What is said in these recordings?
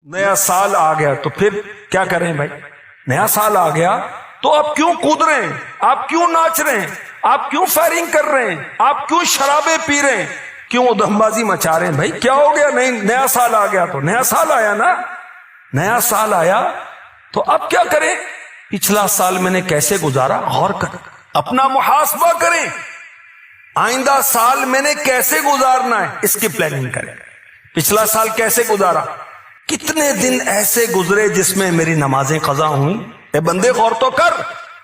نیا سال آ گیا تو پھر کیا کریں بھائی؟ نیا سال آ گیا تو آپ کیوں کود رہے ہیں؟ آپ کیوں ناچ رہے ہیں؟ آپ کیوں فائرنگ کر رہے ہیں؟ آپ کیوں شرابیں پی رہے ہیں؟ کیوں ادھم بازی مچا رہے ہیں؟ بھائی کیا ہو گیا؟ نہیں، نیا سال آ گیا تو نیا سال آیا نا، نیا سال آیا تو اب کیا کریں؟ پچھلا سال میں نے کیسے گزارا غور کر، اپنا محاسبہ کریں، آئندہ سال میں نے کیسے گزارنا ہے اس کی پلاننگ کریں۔ پچھلا سال کیسے گزارا؟ کتنے دن ایسے گزرے جس میں میری نمازیں قضا ہوئیں؟ اے بندے غور تو کر،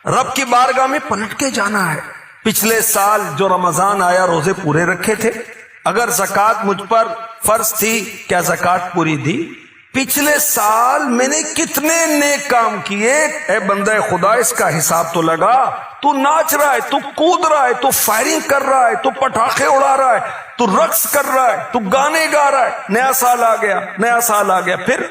رب کی بارگاہ میں پلٹ کے جانا ہے۔ پچھلے سال جو رمضان آیا روزے پورے رکھے تھے؟ اگر زکوٰۃ مجھ پر فرض تھی کیا زکوٰۃ پوری دی؟ پچھلے سال میں نے کتنے نیک کام کیے؟ اے بندہ خدا اس کا حساب تو لگا۔ تو ناچ رہا ہے، تو کود رہا ہے، تو فائرنگ کر رہا ہے، تو پٹاخے اڑا رہا ہے، تو رقص کر رہا ہے، تو گانے گا رہا ہے، نیا سال آ گیا، نیا سال آ گیا۔ پھر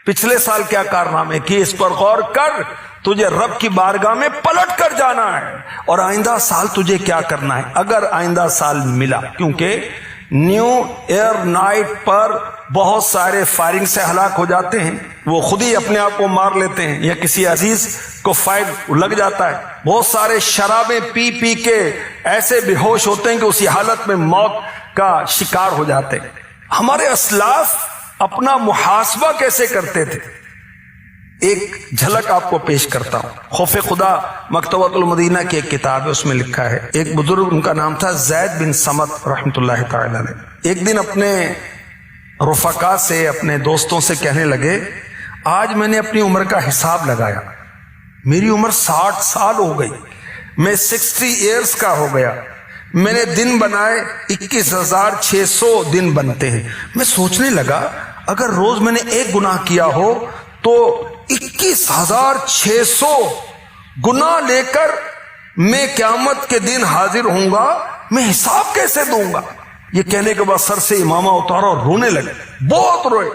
پچھلے سال کیا کارنامے کیے اس پر غور کر۔ تجھے رب کی بارگاہ میں پلٹ کر جانا ہے اور آئندہ سال تجھے کیا کرنا ہے اگر آئندہ سال ملا، کیونکہ نیو ایئر نائٹ پر بہت سارے فائرنگ سے ہلاک ہو جاتے ہیں، وہ خود ہی اپنے آپ کو مار لیتے ہیں یا کسی عزیز کو فائر لگ جاتا ہے۔ بہت سارے شرابیں پی پی کے ایسے بے ہوش ہوتے ہیں کہ اسی حالت میں موت کا شکار ہو جاتے ہیں۔ ہمارے اسلاف اپنا محاسبہ کیسے کرتے تھے؟ ایک جھلک آپ کو پیش کرتا ہوں۔ خوف خدا مکتبۃ المدینہ کی ایک کتاب ہے، اس میں لکھا ہے، ایک بزرگ ان کا نام تھا زید بن سمت رحمۃ اللہ تعالی علیہ، ایک دن اپنے رفقا سے، اپنے دوستوں سے کہنے لگے، آج میں نے اپنی عمر کا حساب لگایا، میری عمر 60 سال ہو گئی، میں 60 ایئرز کا ہو گیا، میں نے دن بنائے 21,600 دن بنتے ہیں۔ میں سوچنے لگا اگر روز میں نے ایک گناہ کیا ہو تو 21,600 گناہ لے کر میں قیامت کے دن حاضر ہوں گا، میں حساب کیسے دوں گا؟ یہ کہنے کے بعد سر سے امامہ اتارا اور رونے لگے، بہت روئے،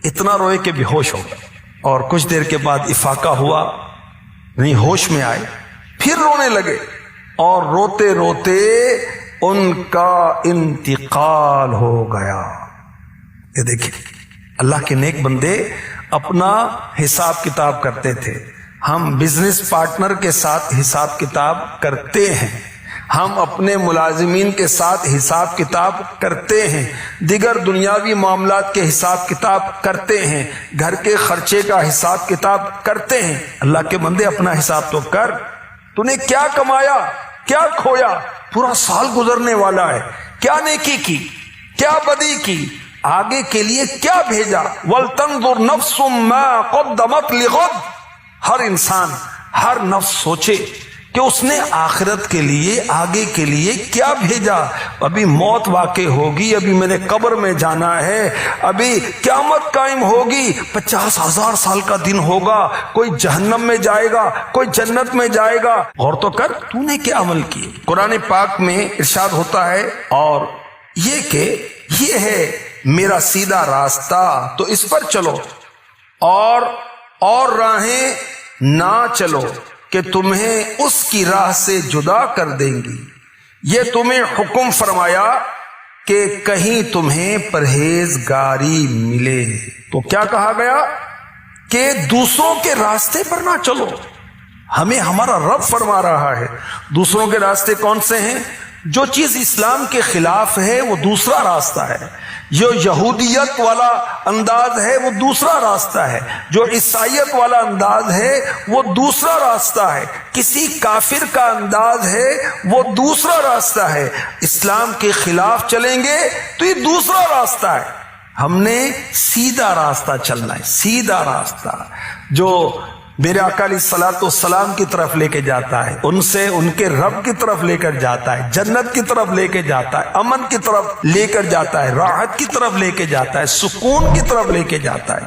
اتنا روئے کہ بے ہوش ہو گئے، اور کچھ دیر کے بعد افاقہ ہوا، نہیں ہوش میں آئے، پھر رونے لگے، اور روتے روتے ان کا انتقال ہو گیا۔ یہ دیکھیں اللہ کے نیک بندے اپنا حساب کتاب کرتے تھے۔ ہم بزنس پارٹنر کے ساتھ حساب کتاب کرتے ہیں، ہم اپنے ملازمین کے ساتھ حساب کتاب کرتے ہیں، دیگر دنیاوی معاملات کے حساب کتاب کرتے ہیں، گھر کے خرچے کا حساب کتاب کرتے ہیں۔ اللہ کے بندے اپنا حساب تو کر، تو نے کیا کمایا، کیا کھویا، پورا سال گزرنے والا ہے، کیا نیکی کی، کیا بدی کی، آگے کے لیے کیا بھیجا۔ وَلْتَنْظُرْ نَفْسٌ مَا قَدَّمَتْ لِغَدٍ، ہر انسان، ہر نفس سوچے کہ اس نے آخرت کے لیے، آگے کے لیے کیا بھیجا۔ ابھی موت واقع ہوگی، ابھی میں نے قبر میں جانا ہے، ابھی قیامت قائم ہوگی، 50,000 سال کا دن ہوگا، کوئی جہنم میں جائے گا، کوئی جنت میں جائے گا۔ غور تو کر تو نے کیا عمل کیے۔ قرآن پاک میں ارشاد ہوتا ہے، اور یہ کہ یہ ہے میرا سیدھا راستہ تو اس پر چلو، اور راہیں نہ چلو کہ تمہیں اس کی راہ سے جدا کر دیں گی۔ یہ تمہیں حکم فرمایا کہ کہیں تمہیں پرہیزگاری ملے۔ تو کیا کہا گیا کہ دوسروں کے راستے پر نہ چلو۔ ہمیں ہمارا رب فرما رہا ہے دوسروں کے راستے کون سے ہیں؟ جو چیز اسلام کے خلاف ہے وہ دوسرا راستہ ہے، جو یہودیت والا انداز ہے وہ دوسرا راستہ ہے، جو عیسائیت والا انداز ہے وہ دوسرا راستہ ہے، کسی کافر کا انداز ہے وہ دوسرا راستہ ہے۔ اسلام کے خلاف چلیں گے تو یہ دوسرا راستہ ہے۔ ہم نے سیدھا راستہ چلنا ہے، سیدھا راستہ جو میرے آقا علیہ الصلوۃ والسلام کی طرف لے کے جاتا ہے، ان سے ان کے رب کی طرف لے کر جاتا ہے، جنت کی طرف لے کے جاتا ہے، امن کی طرف لے کر جاتا ہے، راحت کی طرف لے کے جاتا ہے، سکون کی طرف لے کے جاتا ہے۔